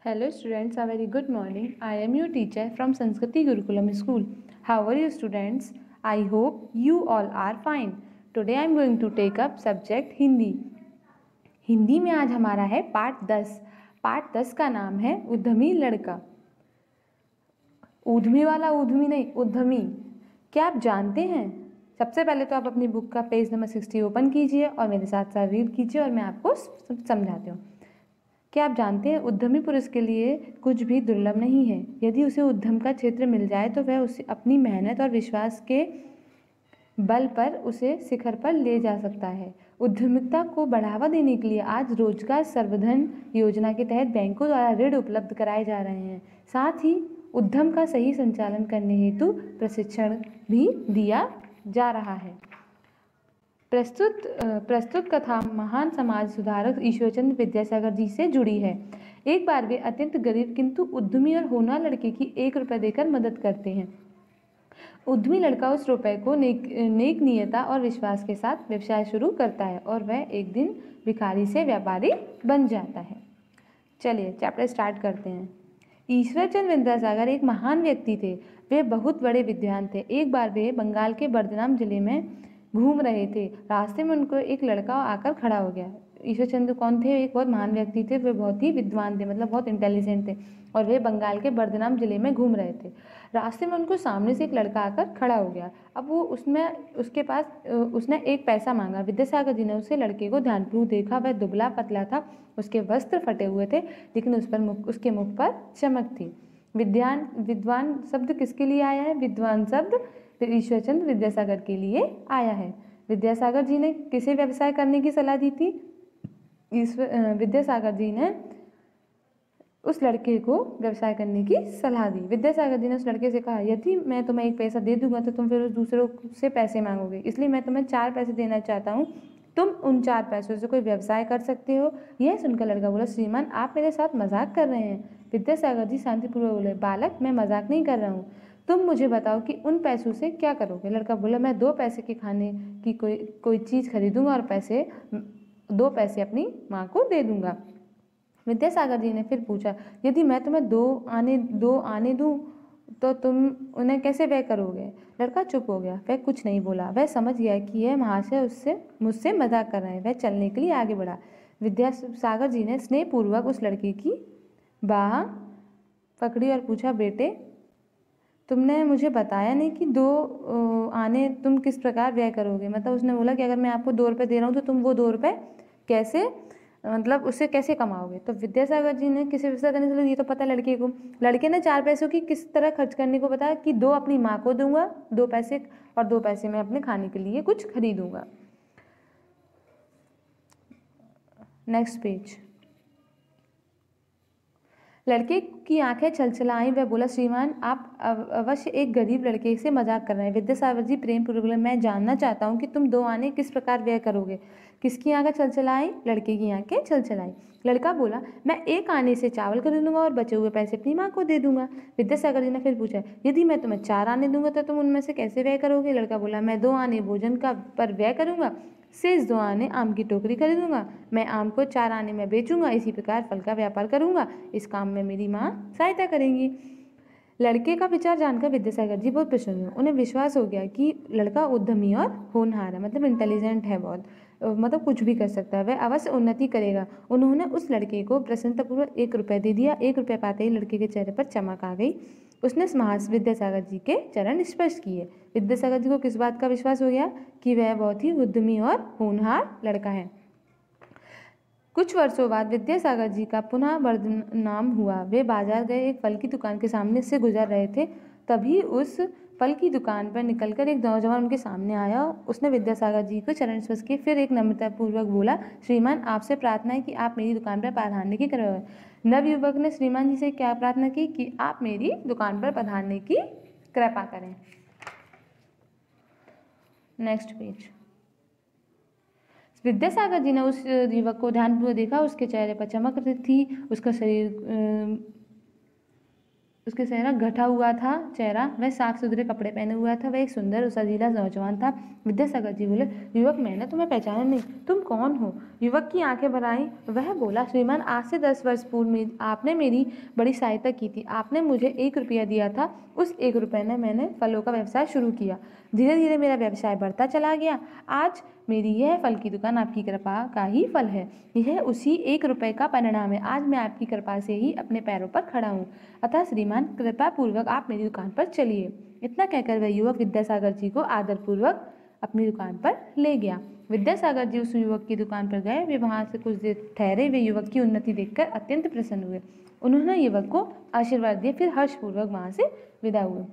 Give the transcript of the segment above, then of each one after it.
Hello students, a very good morning. I am your teacher from Sanskriti Gurukulam School. How are you students? I hope you all are fine. Today I am going to take up subject Hindi. Hindi में आज हमारा है पाठ 10। पाठ 10 का नाम है उद्यमी लड़का। उद्यमी वाला उद्यमी नहीं, उद्यमी। क्या आप जानते हैं? सबसे पहले तो आप अपनी बुक का पेज नंबर 60 ओपन कीजिए और मेरे साथ साथ रीड कीजिए और मैं आपको समझाती हूँ। क्या आप जानते हैं उद्यमी पुरुष के लिए कुछ भी दुर्लभ नहीं है। यदि उसे उद्यम का क्षेत्र मिल जाए तो वह उसे अपनी मेहनत और विश्वास के बल पर उसे शिखर पर ले जा सकता है। उद्यमिता को बढ़ावा देने के लिए आज रोजगार सर्वधन योजना के तहत बैंकों द्वारा ऋण उपलब्ध कराए जा रहे हैं। साथ ही उद्यम का सही संचालन करने हेतु प्रशिक्षण भी दिया जा रहा है। प्रस्तुत कथा महान समाज सुधारक ईश्वरचंद्र विद्यासागर जी से जुड़ी है। एक बार वे अत्यंत गरीब किंतु उद्यमी और होनहार लड़के की 1 रुपये देकर मदद करते हैं। उद्यमी लड़का उस रुपये को नेक नियता और विश्वास के साथ व्यवसाय शुरू करता है और वह एक दिन भिखारी से व्यापारी बन जाता है। चलिए चैप्टर स्टार्ट करते हैं। ईश्वरचंद्र विद्यासागर एक महान व्यक्ति थे। वे बहुत बड़े विद्वान थे। एक बार वे बंगाल के बर्दनाम जिले में घूम रहे थे। रास्ते में उनको एक लड़का आकर खड़ा हो गया। ईश्वरचंद्र कौन थे? एक बहुत महान व्यक्ति थे। वे बहुत ही विद्वान थे, मतलब बहुत इंटेलिजेंट थे और वे बंगाल के बर्दनाम जिले में घूम रहे थे। रास्ते में उनको सामने से एक लड़का आकर खड़ा हो गया। अब वो उसने एक पैसा मांगा। विद्यासागर जी ने उसे लड़के को ध्यानपूर्वक देखा। वह दुबला पतला था, उसके वस्त्र फटे हुए थे, लेकिन उसके मुख पर चमक थी। विद्वान शब्द किसके लिए आया है? विद्वान शब्द ईश्वरचंद्र विद्यासागर के लिए आया है। विद्यासागर जी ने किसे व्यवसाय करने की सलाह दी थी? विद्यासागर जी ने उस लड़के को व्यवसाय करने की सलाह दी। विद्यासागर जी ने उस लड़के से कहा, यदि मैं तुम्हें 1 पैसा दे दूंगा तो तुम फिर उस दूसरों से पैसे मांगोगे, इसलिए मैं तुम्हें 4 पैसे देना चाहता हूँ। तुम उन 4 पैसों से कोई व्यवसाय कर सकते हो। यह सुनकर लड़का बोला, श्रीमान आप मेरे साथ मजाक कर रहे हैं। विद्यासागर जी शांतिपूर्वक बोले, बालक मैं मजाक नहीं कर रहा हूँ, तुम मुझे बताओ कि उन पैसों से क्या करोगे। लड़का बोला, मैं 2 पैसे के खाने की कोई चीज़ खरीदूंगा और 2 पैसे अपनी माँ को दे दूंगा। विद्यासागर जी ने फिर पूछा, यदि मैं तुम्हें 2 आने दूं तो तुम उन्हें कैसे व्यय करोगे? लड़का चुप हो गया, वह कुछ नहीं बोला। वह समझ गया कि यह महाशय मुझसे मजाक कर रहे हैं। वह चलने के लिए आगे बढ़ा। विद्यासागर जी ने स्नेहपूर्वक उस लड़के की बाह पकड़ी और पूछा, बेटे तुमने मुझे बताया नहीं कि 2 आने तुम किस प्रकार व्यय करोगे। मतलब उसने बोला कि अगर मैं आपको 2 रुपये दे रहा हूँ तो तुम वो 2 रुपये कैसे, मतलब उससे कैसे कमाओगे। तो विद्यासागर जी ने किसे व्यवसाय करने से, ये तो पता लड़के को। लड़के ने 4 पैसों की किस तरह खर्च करने को बताया कि 2 अपनी माँ को दूंगा 2 पैसे, और 2 पैसे मैं अपने खाने के लिए कुछ खरीदूंगा। Next page. लड़के की आंखें छलछलाईं। वह बोला, श्रीमान आप अवश्य एक गरीब लड़के से मजाक कर रहे हैं। विद्यासागर जी प्रेमपूर्वक बोले, मैं जानना चाहता हूँ कि तुम 2 आने किस प्रकार व्यय करोगे। किसकी आंखें छलछलाई? लड़के की आंखें छलछलाई। लड़का बोला, मैं 1 आने से चावल खरीदूंगा और बचे हुए पैसे अपनी माँ को दे दूंगा। विद्यासागर जी ने फिर पूछा, यदि मैं तुम्हें 4 आने दूंगा तो तुम उनमें से कैसे व्यय करोगे। लड़का बोला, मैं 2 आने भोजन का पर व्यय करूंगा, शेष 2 आने आम की टोकरी खरीदूंगा। मैं आम को 4 आने में बेचूंगा। इसी प्रकार फल का व्यापार करूंगा। इस काम में मेरी माँ सहायता करेंगी। लड़के का विचार जानकर विद्यासागर जी बहुत प्रसन्न हुए। उन्हें विश्वास हो गया कि लड़का उद्यमी और होनहार है, मतलब इंटेलिजेंट है बहुत, मतलब कुछ भी कर सकता है, वह अवश्य उन्नति करेगा। उन्होंने उस लड़के को प्रसन्नतापूर्वक 1 रुपया दे दिया। 1 रुपया पाते ही लड़के के चेहरे पर चमक आ गई। उसने विद्यासागर जी के चरण स्पर्श किए। विद्यासागर जी को किस बात का विश्वास हो गया? कि वह बहुत ही उद्यमी और होनहार लड़का है। कुछ वर्षों बाद विद्यासागर जी का पुनः बदनाम हुआ। वे बाजार गए, एक फल की दुकान के सामने से गुजर रहे थे। तभी उस फल की दुकान पर निकलकर एक नौजवान उनके सामने आया। उसने विद्यासागर जी को चरण स्पर्श किए, फिर एक नम्रतापूर्वक बोला, श्रीमान आपसे प्रार्थना है कि आप मेरी दुकान पर पधारने की कृपा करें। नवयुवक ने श्रीमान जी से क्या प्रार्थना की? कि आप मेरी दुकान पर पधारने की कृपा करें। Next page. विद्यासागर जी ने उस युवक को ध्यानपूर्वक देखा। उसके चेहरे पर चमक थी, उसका शरीर उसके चेहरा घटा हुआ था चेहरा, वह साफ सुथरे कपड़े पहने हुआ था, वह एक सुंदर और सजीला नौजवान था। विद्यासागर जी बोले, युवक मैंने तुम्हें पहचाना नहीं, तुम कौन हो? युवक की आंखें भर आईं। वह बोला, श्रीमान आज से 10 वर्ष पूर्व में आपने मेरी बड़ी सहायता की थी। आपने मुझे 1 रुपया दिया था, उस 1 रुपये ने मैंने फलों का व्यवसाय शुरू किया। धीरे धीरे मेरा व्यवसाय बढ़ता चला गया। आज मेरी यह फल की दुकान आपकी कृपा का ही फल है। यह उसी 1 रुपये का परिणाम है। आज मैं आपकी कृपा से ही अपने पैरों पर खड़ा हूँ। अतः श्रीमान कृपा पूर्वक आप मेरी दुकान पर चलिए। इतना कहकर वह युवक विद्यासागर जी को आदरपूर्वक अपनी दुकान पर ले गया। विद्यासागर जी उस युवक की दुकान पर गए। वे वहाँ से कुछ देर ठहरे। वे युवक की उन्नति देखकर अत्यंत प्रसन्न हुए। उन्होंने युवक को आशीर्वाद दिया, फिर हर्षपूर्वक वहाँ से विदा हुए।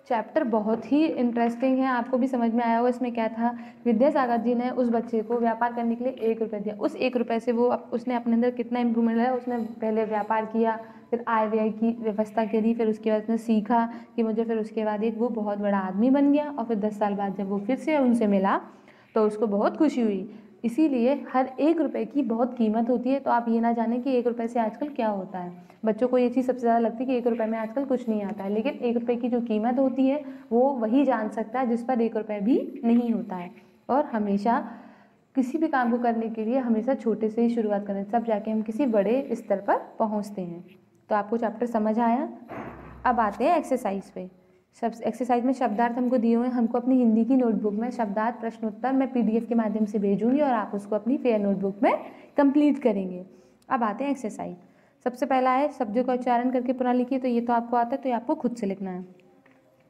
चैप्टर बहुत ही इंटरेस्टिंग है, आपको भी समझ में आया होगा इसमें क्या था। विद्यासागर जी ने उस बच्चे को व्यापार करने के लिए 1 रुपये दिया। उस 1 रुपये से उसने अपने अंदर कितना इम्प्रूवमेंट लाया। उसने पहले व्यापार किया, फिर आय व्यय की व्यवस्था करी, फिर उसके बाद उसने सीखा कि मुझे, फिर उसके बाद एक वो बहुत बड़ा आदमी बन गया। और फिर 10 साल बाद जब वो फिर से उनसे मिला तो उसको बहुत खुशी हुई। इसीलिए हर 1 रुपये की बहुत कीमत होती है। तो आप ये ना जानें कि 1 रुपये से आजकल क्या होता है। बच्चों को ये चीज़ सबसे ज़्यादा लगती है कि 1 रुपये में आजकल कुछ नहीं आता है, लेकिन 1 रुपये की जो कीमत होती है वो वही जान सकता है जिस पर 1 रुपये भी नहीं होता है। और हमेशा किसी भी काम को करने के लिए हमेशा छोटे से ही शुरुआत करें, तब जाके हम किसी बड़े स्तर पर पहुँचते हैं। तो आपको चैप्टर समझ आया। अब आते हैं एक्सरसाइज पे। एक्सरसाइज में शब्दार्थ हमको दिए हुए हैं। हमको अपनी हिंदी की नोटबुक में शब्दार्थ प्रश्नोत्तर मैं PDF के माध्यम से भेजूंगी और आप उसको अपनी फेयर नोटबुक में कंप्लीट करेंगे। अब आते हैं एक्सरसाइज। सबसे पहला है शब्दों का उच्चारण करके पुनः लिखिए। तो ये तो आपको आता है, तो ये आपको खुद से लिखना है।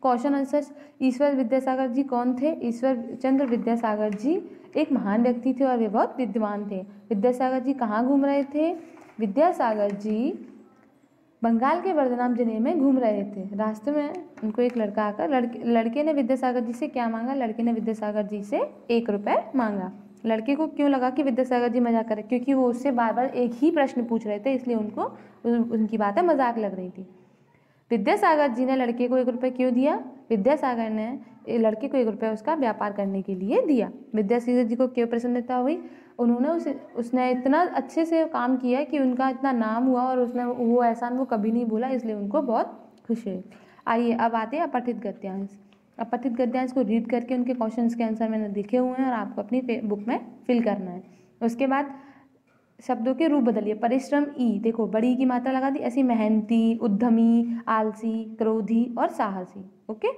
Question answers. ईश्वर विद्यासागर जी कौन थे? ईश्वर चंद्र विद्यासागर जी एक महान व्यक्ति थे और वे बहुत विद्वान थे। विद्यासागर जी कहाँ घूम रहे थे? विद्यासागर जी बंगाल के बर्दनाम जिले में घूम रहे थे। रास्ते में उनको एक लड़का आकर लड़के ने विद्यासागर जी से क्या मांगा? लड़के ने विद्यासागर जी से 1 रुपये मांगा। लड़के को क्यों लगा कि विद्यासागर जी मजाक कर रहे? क्योंकि वो उससे बार बार एक ही प्रश्न पूछ रहे थे, इसलिए उनको उनकी बातें मजाक लग रही थी। विद्यासागर जी ने लड़के को 1 रुपये क्यों दिया? विद्यासागर ने लड़के को 1 रुपये उसका व्यापार करने के लिए दिया। विद्यासागर जी को क्यों प्रसन्नता हुई? उन्होंने उसने इतना अच्छे से काम किया कि उनका इतना नाम हुआ और उसने वो एहसान वो कभी नहीं भूला, इसलिए उनको बहुत खुशी हुई। आइए अब आते हैं अपठित गद्यांश। अपठित गद्यांश को रीड करके उनके क्वेश्चंस के आंसर मैंने लिखे हुए हैं और आपको अपनी बुक में फिल करना है। उसके बाद शब्दों के रूप बदलिए। परिश्रम ई, देखो बड़ी की मात्रा लगा दी, ऐसी मेहनती, उद्यमी, आलसी, क्रोधी और साहसी। ओके,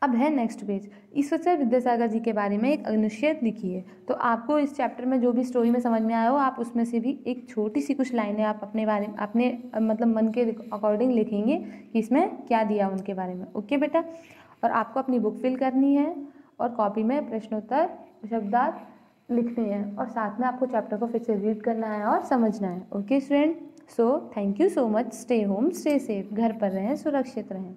अब है नेक्स्ट पेज। ईश्वर विद्यासागर जी के बारे में एक अनुच्छेद लिखिए। तो आपको इस चैप्टर में जो भी स्टोरी में समझ में आया हो, आप उसमें से भी एक छोटी सी कुछ लाइनें आप अपने बारे में अपने मतलब मन के अकॉर्डिंग लिखेंगे कि इसमें क्या दिया उनके बारे में। ओके बेटा, और आपको अपनी बुक फिल करनी है और कॉपी में प्रश्नोत्तर शब्दार्थ लिखने हैं और साथ में आपको चैप्टर को फिर से रीड करना है और समझना है। Okay student, so thank you so much. Stay home, stay safe, घर पर रहें, सुरक्षित रहें।